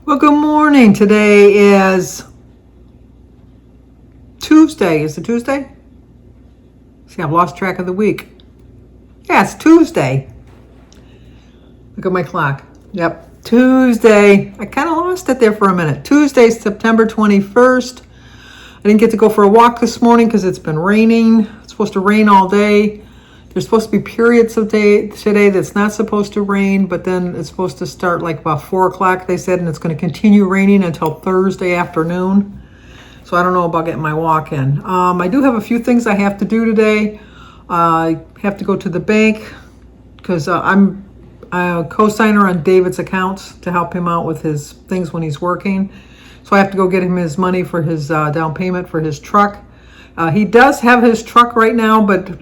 Well, good morning. Today is Tuesday. Is it Tuesday? See, I've lost track of the week. Yeah, it's Tuesday. Look at my clock. Yep, Tuesday. I kind of lost it there for a minute. Tuesday, September 21st. I didn't get to go for a walk this morning because it's been raining. It's supposed to rain all day. There's supposed to be periods of day today that's not supposed to rain, but then it's supposed to start like about 4 o'clock, they said, and it's going to continue raining until Thursday afternoon. So I don't know about getting my walk in. I do have a few things I have to do today. I have to go to the bank because I'm a co-signer on David's accounts to help him out with his things when he's working. So I have to go get him his money for his down payment for his truck. He does have his truck right now, but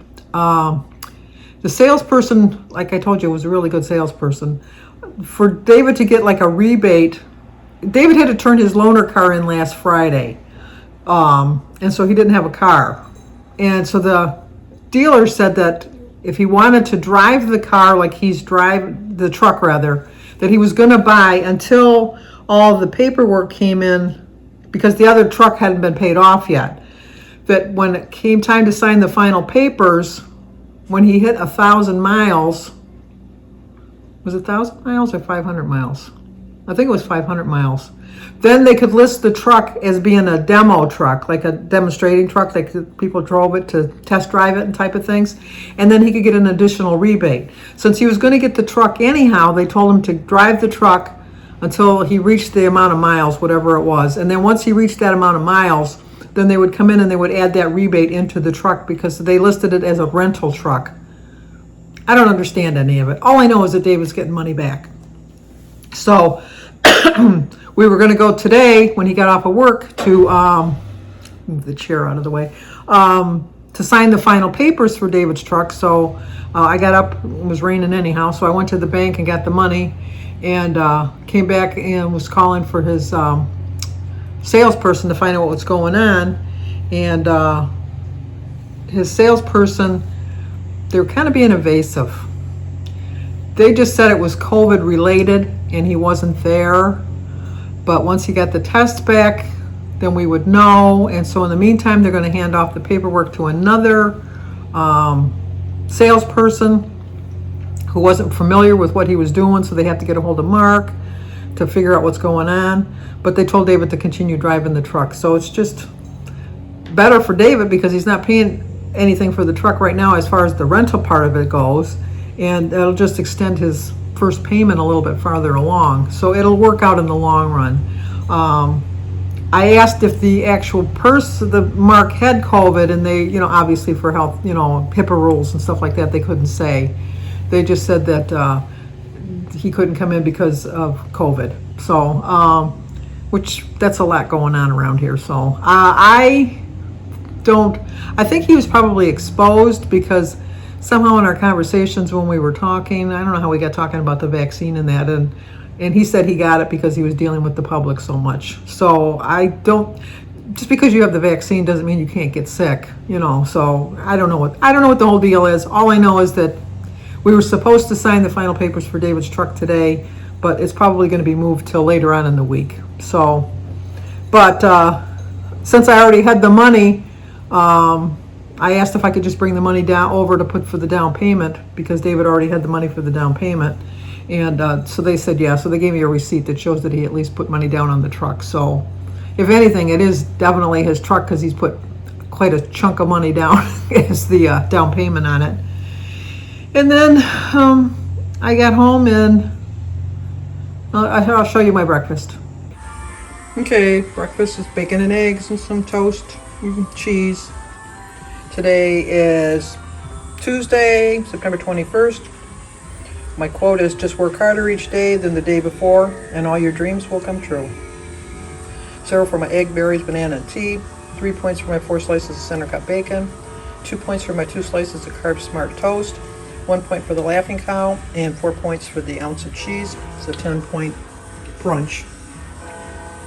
the salesperson, like I told you, was a really good salesperson. For David to get like a rebate, David had to turn his loaner car in last Friday. And so he didn't have a car. And so the dealer said that if he wanted to drive the car, like the truck rather, that he was going to buy until all the paperwork came in, because the other truck hadn't been paid off yet. That when it came time to sign the final papers, when he hit 1,000 miles, was it 1,000 miles or 500 miles? I think it was 500 miles. Then they could list the truck as being a demo truck, like a demonstrating truck, like people drove it to test drive it and type of things. And then he could get an additional rebate. Since he was going to get the truck anyhow, they told him to drive the truck until he reached the amount of miles, whatever it was. And then once he reached that amount of miles, then they would come in and they would add that rebate into the truck because they listed it as a rental truck. I don't understand any of it. All I know is that David's getting money back. So we were going to go today when he got off of work to move the chair out of the way, to sign the final papers for David's truck. So I got up, it was raining anyhow, so I went to the bank and got the money and came back and was calling for his salesperson to find out what's going on. And his salesperson, they were kind of being evasive. They just said it was COVID related and he wasn't there. But once he got the test back, then we would know. And so in the meantime, they're going to hand off the paperwork to another salesperson who wasn't familiar with what he was doing. So they have to get a hold of Mark to figure out what's going on. But they told David to continue driving the truck. So it's just better for David because he's not paying anything for the truck right now as far as the rental part of it goes. And it'll just extend his first payment a little bit farther along. So it'll work out in the long run. I asked if the actual the Mark had COVID, and they, obviously for health, HIPAA rules and stuff like that, they couldn't say. They just said that he couldn't come in because of COVID. So, which that's a lot going on around here. So I think he was probably exposed because somehow in our conversations when we were talking, I don't know how we got talking about the vaccine and that, and he said he got it because he was dealing with the public so much. So just because you have the vaccine doesn't mean you can't get sick, so I don't know what the whole deal is. All I know is that we were supposed to sign the final papers for David's truck today, but it's probably going to be moved till later on in the week. So, but since I already had the money, I asked if I could just bring the money down over to put for the down payment because David already had the money for the down payment. And so they said, yeah. So they gave me a receipt that shows that he at least put money down on the truck. So if anything, it is definitely his truck because he's put quite a chunk of money down as the down payment on it. And then I got home and I'll show you my breakfast. Okay, breakfast is bacon and eggs and some toast and cheese. Today is Tuesday, September 21st. My quote is just work harder each day than the day before and all your dreams will come true. 0 for my egg, berries, banana, and tea. 3 points for my 4 slices of center cut bacon. 2 points for my 2 slices of Carb Smart toast. 1 point for the Laughing Cow and 4 points for the ounce of cheese. It's a 10-point brunch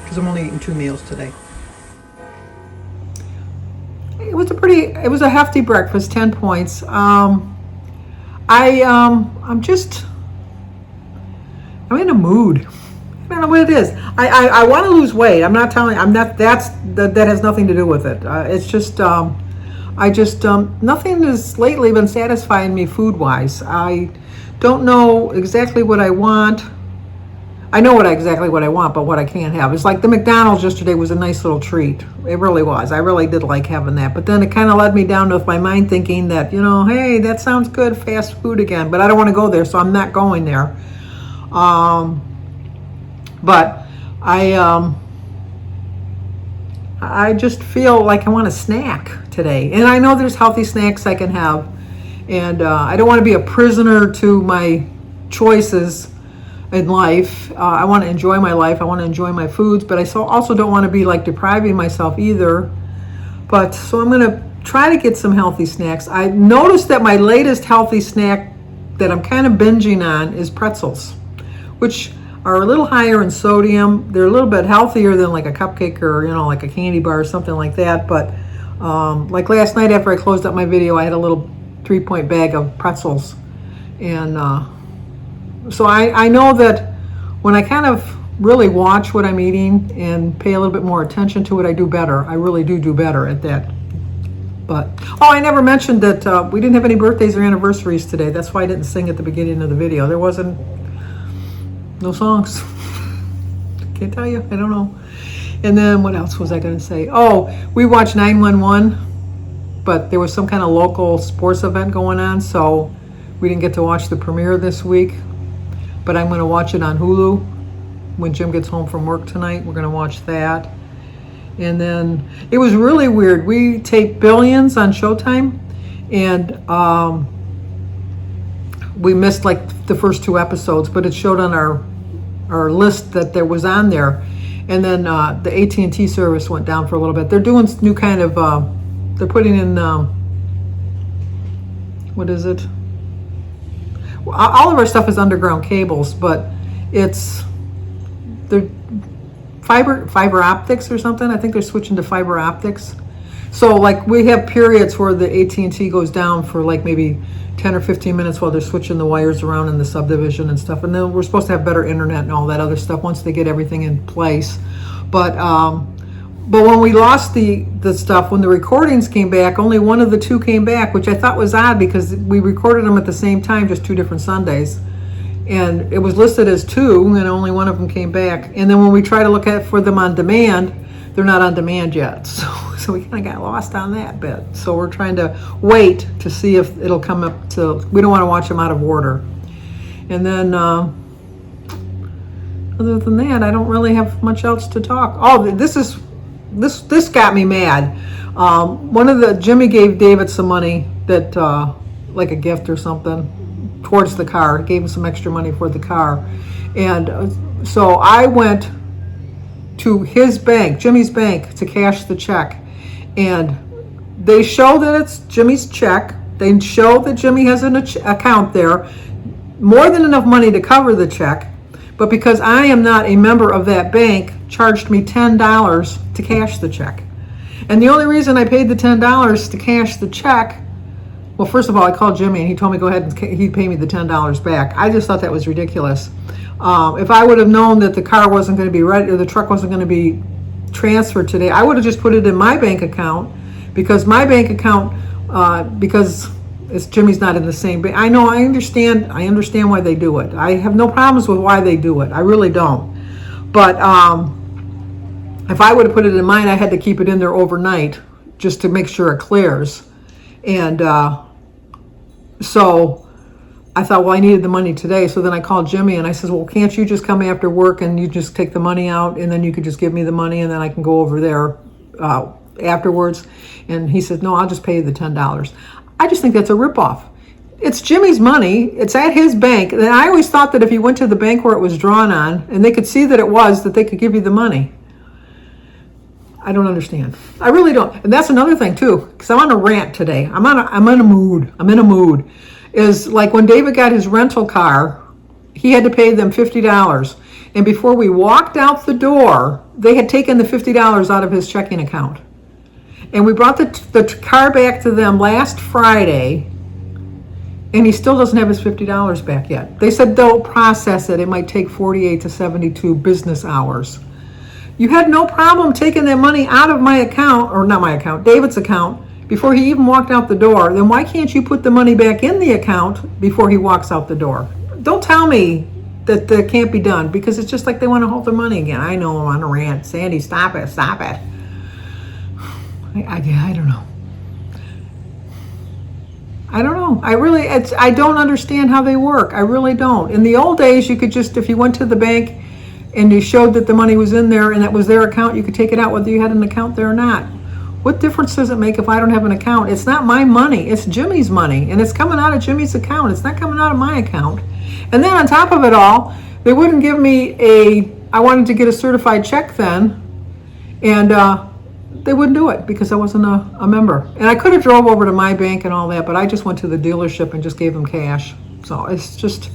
because I'm only eating 2 meals today. It was a hefty breakfast, 10 points. I'm in a mood. I don't know what it is. I want to lose weight. I'm not telling. I'm not. That has nothing to do with it. It's just. I just nothing has lately been satisfying me food wise. I don't know exactly what I want. I know exactly what I want, but what I can't have. It's like the McDonald's yesterday was a nice little treat. It really was. I really did like having that. But then it kind of led me down with my mind thinking that, hey, that sounds good, fast food again. But I don't want to go there, so I'm not going there. But I just feel like I want a snack today. And I know there's healthy snacks I can have. And I don't want to be a prisoner to my choices in life. I want to enjoy my life. I want to enjoy my foods, but I also don't want to be like depriving myself either. But so I'm going to try to get some healthy snacks. I noticed that my latest healthy snack that I'm kind of binging on is pretzels, which are a little higher in sodium. They're a little bit healthier than like a cupcake or, like a candy bar or something like that. But like last night after I closed up my video, I had a little 3-point bag of pretzels. And so I know that when I kind of really watch what I'm eating and pay a little bit more attention to it, I do better. I really do better at that. But, I never mentioned that we didn't have any birthdays or anniversaries today. That's why I didn't sing at the beginning of the video. There wasn't, no songs. Can't tell you, I don't know. And then what else was I going to say? We watched 911, but there was some kind of local sports event going on, so we didn't get to watch the premiere this week. But I'm going to watch it on Hulu when Jim gets home from work tonight. We're going to watch that. And then it was really weird. We taped Billions on Showtime, and we missed like the first 2 episodes, but it showed on our list that there was on there. And then the AT&T service went down for a little bit. They're doing new kind of, they're putting in, what is it? All of our stuff is underground cables, but they're fiber optics or something. I think they're switching to fiber optics. So like we have periods where the AT&T goes down for like maybe 10 or 15 minutes while they're switching the wires around in the subdivision and stuff. And then we're supposed to have better internet and all that other stuff once they get everything in place. But when we lost the stuff, when the recordings came back, only one of the 2 came back, which I thought was odd because we recorded them at the same time, just 2 different Sundays. And it was listed as 2, and only one of them came back. And then when we try to look for them on demand, they're not on demand yet. So we kind of got lost on that bit. So we're trying to wait to see if it'll come up to, we don't want to watch them out of order. And then other than that, I don't really have much else to talk. This got me mad. Jimmy gave David some money that, like a gift or something, towards the car. Gave him some extra money for the car. And so I went to his bank, Jimmy's bank, to cash the check. And they show that it's Jimmy's check. They show that Jimmy has an account there, more than enough money to cover the check. But because I am not a member of that bank, charged me $10 to cash the check. And the only reason I paid the $10 to cash the check, well, first of all, I called Jimmy and he told me go ahead and he'd pay me the $10 back. I just thought that was ridiculous. If I would have known that the car wasn't going to be ready or the truck wasn't going to be transferred today, I would have just put it in my bank account, because my bank account, because Jimmy's not in the same bank. I understand why they do it. I have no problems with why they do it. I really don't. But if I would have put it in mine, I had to keep it in there overnight just to make sure it clears. And so I thought, well, I needed the money today. So then I called Jimmy and I said, well, can't you just come after work and you just take the money out and then you could just give me the money and then I can go over there afterwards? And he said, no, I'll just pay you the $10. I just think that's a ripoff. It's Jimmy's money. It's at his bank. And I always thought that if you went to the bank where it was drawn on and they could see that it was, that they could give you the money. I don't understand. I really don't. And that's another thing too, because I'm on a rant today. I'm in a mood. Is like when David got his rental car, he had to pay them $50. And before we walked out the door, they had taken the $50 out of his checking account. And we brought the car back to them last Friday. And he still doesn't have his $50 back yet. They said they'll process it. It might take 48 to 72 business hours. You had no problem taking that money out of my account, or not my account, David's account, before he even walked out the door. Then why can't you put the money back in the account before he walks out the door? Don't tell me that that can't be done, because it's just like they want to hold their money again. I know I'm on a rant. Sandy, stop it, stop it. I don't know. I don't know. I don't understand how they work. I really don't. In the old days, you could just, if you went to the bank and you showed that the money was in there and that was their account, you could take it out whether you had an account there or not. What difference does it make if I don't have an account? It's not my money. It's Jimmy's money, and it's coming out of Jimmy's account. It's not coming out of my account. And then on top of it all, they wouldn't give me I wanted to get a certified check then, and they wouldn't do it because I wasn't a member. And I could have drove over to my bank and all that, but I just went to the dealership and just gave them cash. So it's just,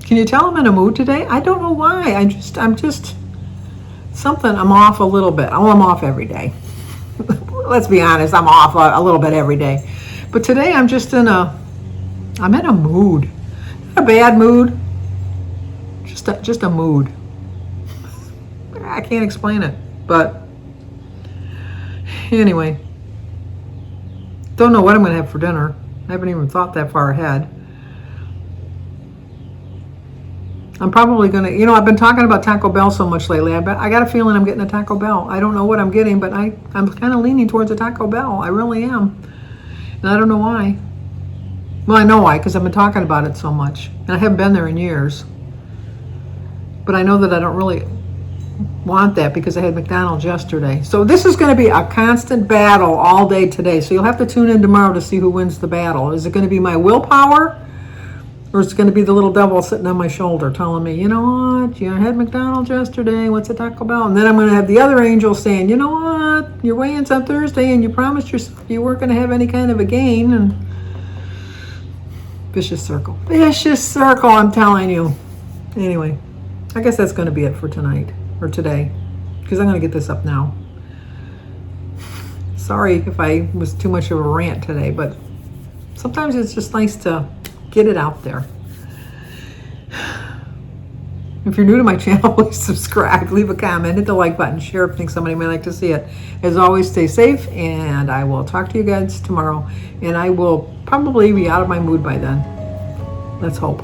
can you tell I'm in a mood today? I don't know why. I'm just something, I'm off a little bit. Oh, I'm off every day. Let's be honest, I'm off a little bit every day. But today I'm in a mood. Not a bad mood, just a mood. I can't explain it, but anyway, don't know what I'm going to have for dinner. I haven't even thought that far ahead. I'm probably going to, I've been talking about Taco Bell so much lately. I got a feeling I'm getting a Taco Bell. I don't know what I'm getting, but I'm kind of leaning towards a Taco Bell. I really am. And I don't know why. Well, I know why, because I've been talking about it so much. And I haven't been there in years. But I know that I don't really want that because I had McDonald's yesterday. So this is going to be a constant battle all day today. So you'll have to tune in tomorrow to see who wins the battle. Is it going to be my willpower? Or is it going to be the little devil sitting on my shoulder telling me, you know what, you had McDonald's yesterday, what's a Taco Bell? And then I'm going to have the other angel saying, you know what, your weigh-in's on Thursday and you promised yourself you weren't going to have any kind of a gain. And vicious circle, I'm telling you. Anyway, I guess that's going to be it for tonight, or today, because I'm going to get this up now. Sorry if I was too much of a rant today, but sometimes it's just nice to get it out there. If you're new to my channel, please subscribe, leave a comment, hit the like button, share if you think somebody might like to see it. As always, stay safe, and I will talk to you guys tomorrow, and I will probably be out of my mood by then. Let's hope.